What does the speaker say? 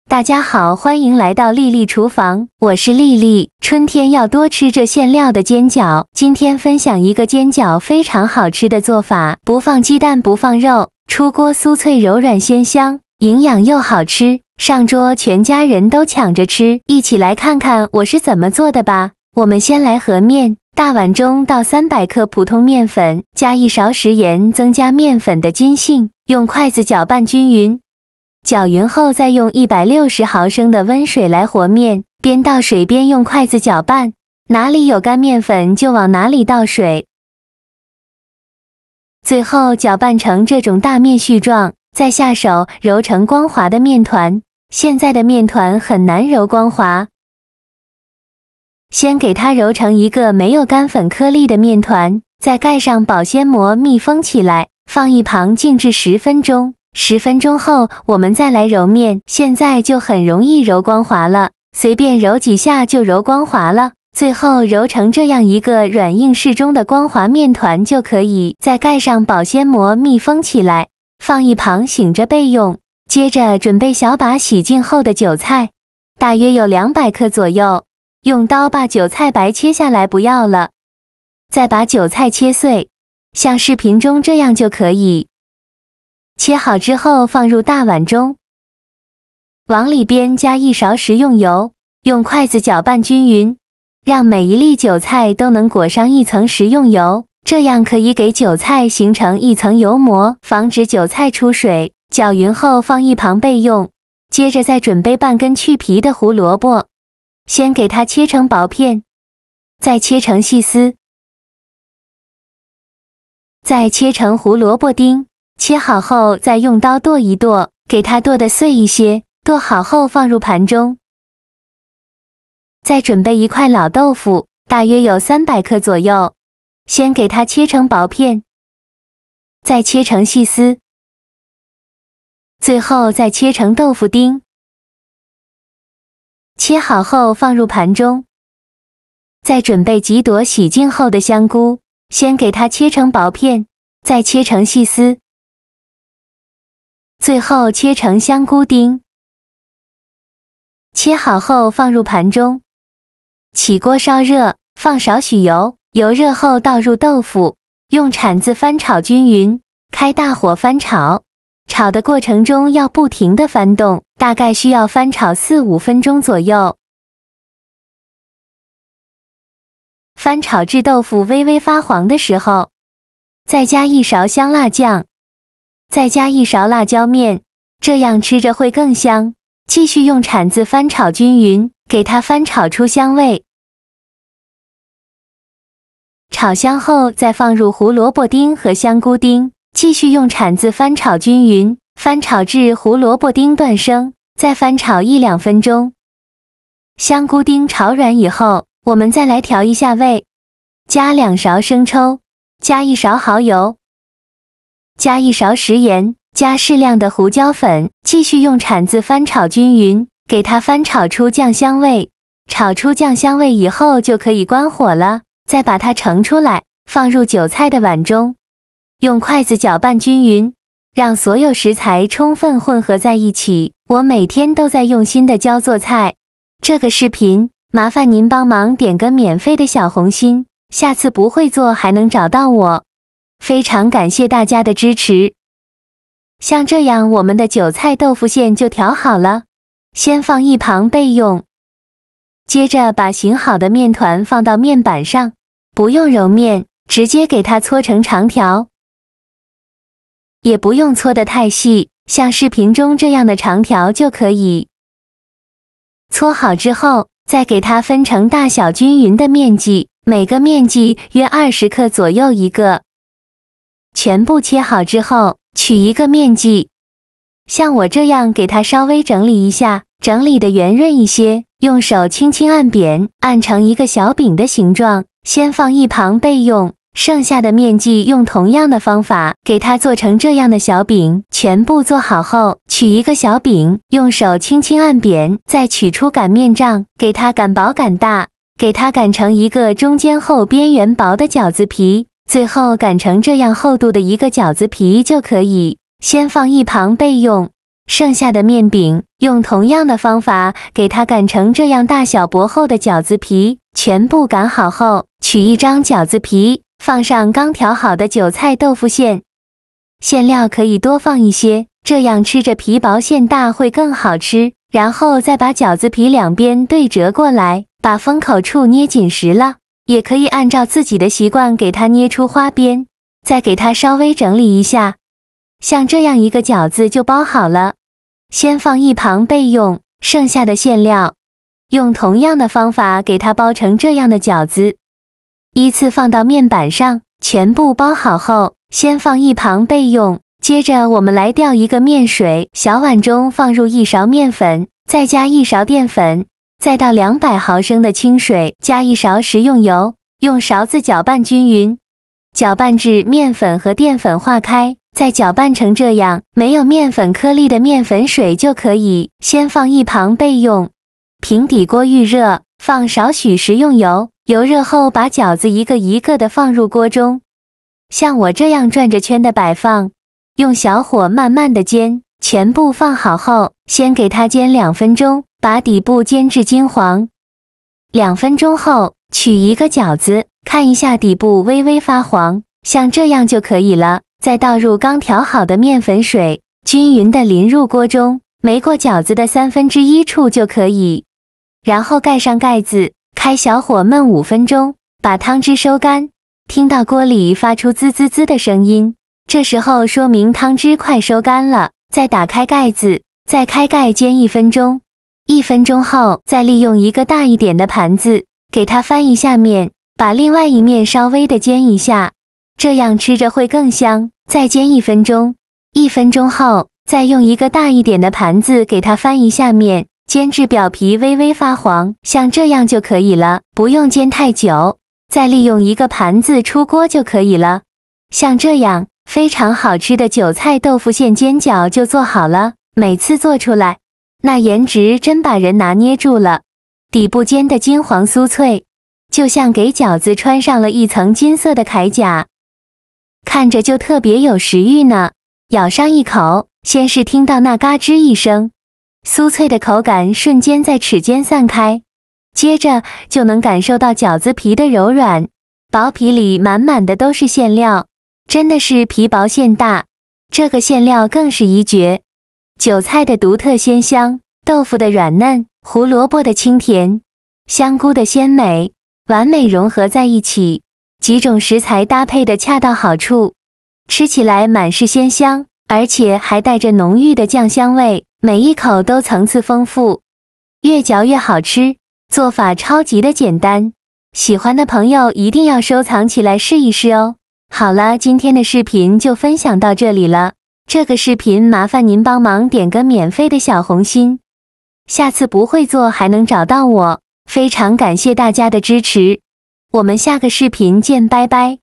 大家好，欢迎来到丽丽厨房，我是丽丽。春天要多吃这馅料的煎饺，今天分享一个煎饺非常好吃的做法，不放鸡蛋，不放肉，出锅酥脆柔软鲜香，营养又好吃，上桌全家人都抢着吃。一起来看看我是怎么做的吧。我们先来和面，大碗中倒300克普通面粉，加1勺食盐，增加面粉的筋性，用筷子搅拌均匀。搅匀后，再用160毫升的温水来和面，边倒水边用筷子搅拌，哪里有干面粉就往哪里倒水。最后搅拌成这种大面絮状，再下手揉成光滑的面团。现在的面团很难揉光滑，先给它揉成一个没有干粉颗粒的面团，再盖上保鲜膜密封起来，放一旁静置10分钟。10分钟后，我们再来揉面，现在就很容易揉光滑了，随便揉几下就揉光滑了。最后揉成这样一个软硬适中的光滑面团就可以，再盖上保鲜膜密封起来，放一旁醒着备用。接着准备小把洗净后的韭菜，大约有200克左右，用刀把韭菜白切下来不要了，再把韭菜切碎，像视频中这样就可以。切好之后放入大碗中，往里边加1勺食用油，用筷子搅拌均匀，让每一粒韭菜都能裹上一层食用油，这样可以给韭菜形成一层油膜，防止韭菜出水。搅匀后放一旁备用。接着再准备半根去皮的胡萝卜，先给它切成薄片，再切成细丝，再切成胡萝卜丁。切好后再用刀剁一剁，给它剁得碎一些，剁好后放入盘中。再准备1块老豆腐，大约有300克左右，先给它切成薄片，再切成细丝，最后再切成豆腐丁。切好后放入盘中。再准备几朵洗净后的香菇，先给它切成薄片，再切成细丝，最后切成香菇丁。切好后放入盘中，起锅烧热，放少许油，油热后倒入豆腐，用铲子翻炒均匀，开大火翻炒。炒的过程中要不停地翻动，大概需要翻炒4-5分钟左右。翻炒至豆腐微微发黄的时候，再加1勺香辣酱，再加1勺辣椒面，这样吃着会更香。继续用铲子翻炒均匀，给它翻炒出香味。炒香后再放入胡萝卜丁和香菇丁，继续用铲子翻炒均匀，翻炒至胡萝卜丁断生，再翻炒1-2分钟。香菇丁炒软以后，我们再来调一下味，加2勺生抽，加1勺蚝油，加1勺食盐，加适量的胡椒粉，继续用铲子翻炒均匀，给它翻炒出酱香味。炒出酱香味以后就可以关火了，再把它盛出来，放入韭菜的碗中，用筷子搅拌均匀，让所有食材充分混合在一起。我每天都在用心的教做菜，这个视频麻烦您帮忙点个免费的小红心，下次不会做还能找到我。非常感谢大家的支持。像这样我们的韭菜豆腐馅就调好了，先放一旁备用。接着把醒好的面团放到面板上，不用揉面，直接给它搓成长条，也不用搓得太细，像视频中这样的长条就可以。搓好之后，再给它分成大小均匀的面剂，每个面剂约20克左右一个。全部切好之后，取一个面剂，像我这样给它稍微整理一下，整理的圆润一些，用手轻轻按扁，按成一个小饼的形状，先放一旁备用。剩下的面剂用同样的方法给它做成这样的小饼。全部做好后，取一个小饼，用手轻轻按扁，再取出擀面杖，给它擀薄擀大，给它擀成一个中间厚边缘薄的饺子皮。最后擀成这样厚度的一个饺子皮就可以，先放一旁备用。剩下的面饼，用同样的方法给它擀成这样大小薄厚的饺子皮，全部擀好后，取一张饺子皮，放上刚调好的韭菜豆腐馅。馅料可以多放一些，这样吃着皮薄馅大会更好吃。然后再把饺子皮两边对折过来，把封口处捏紧实了，也可以按照自己的习惯给它捏出花边，再给它稍微整理一下。像这样一个饺子就包好了，先放一旁备用，剩下的馅料用同样的方法给它包成这样的饺子，依次放到面板上，全部包好后，先放一旁备用。接着我们来调一个面水，小碗中放入1勺面粉，再加1勺淀粉，再倒200毫升的清水，加1勺食用油，用勺子搅拌均匀，搅拌至面粉和淀粉化开，再搅拌成这样，没有面粉颗粒的面粉水就可以，先放一旁备用。平底锅预热，放少许食用油，油热后把饺子一个一个的放入锅中，像我这样转着圈的摆放。用小火慢慢的煎，全部放好后，先给它煎2分钟，把底部煎至金黄。2分钟后，取一个饺子，看一下底部微微发黄，像这样就可以了。再倒入刚调好的面粉水，均匀的淋入锅中，没过饺子的1/3处就可以。然后盖上盖子，开小火焖5分钟，把汤汁收干。听到锅里发出滋滋滋的声音，这时候说明汤汁快收干了，再打开盖子，再开盖煎1分钟。1分钟后，再利用一个大一点的盘子，给它翻一下面，把另外一面稍微的煎一下，这样吃着会更香。再煎1分钟。1分钟后，再用一个大一点的盘子给它翻一下面，煎至表皮微微发黄，像这样就可以了，不用煎太久。再利用一个盘子出锅就可以了，像这样。非常好吃的韭菜豆腐馅煎饺就做好了，每次做出来，那颜值真把人拿捏住了。底部煎的金黄酥脆，就像给饺子穿上了一层金色的铠甲，看着就特别有食欲呢。咬上一口，先是听到那嘎吱一声，酥脆的口感瞬间在齿间散开，接着就能感受到饺子皮的柔软，薄皮里满满的都是馅料。真的是皮薄馅大，这个馅料更是一绝。韭菜的独特鲜香，豆腐的软嫩，胡萝卜的清甜，香菇的鲜美，完美融合在一起，几种食材搭配的恰到好处，吃起来满是鲜香，而且还带着浓郁的酱香味，每一口都层次丰富，越嚼越好吃，做法超级的简单，喜欢的朋友一定要收藏起来试一试哦。好了，今天的视频就分享到这里了。这个视频麻烦您帮忙点个免费的小红心，下次不会做还能找到我。非常感谢大家的支持，我们下个视频见，拜拜。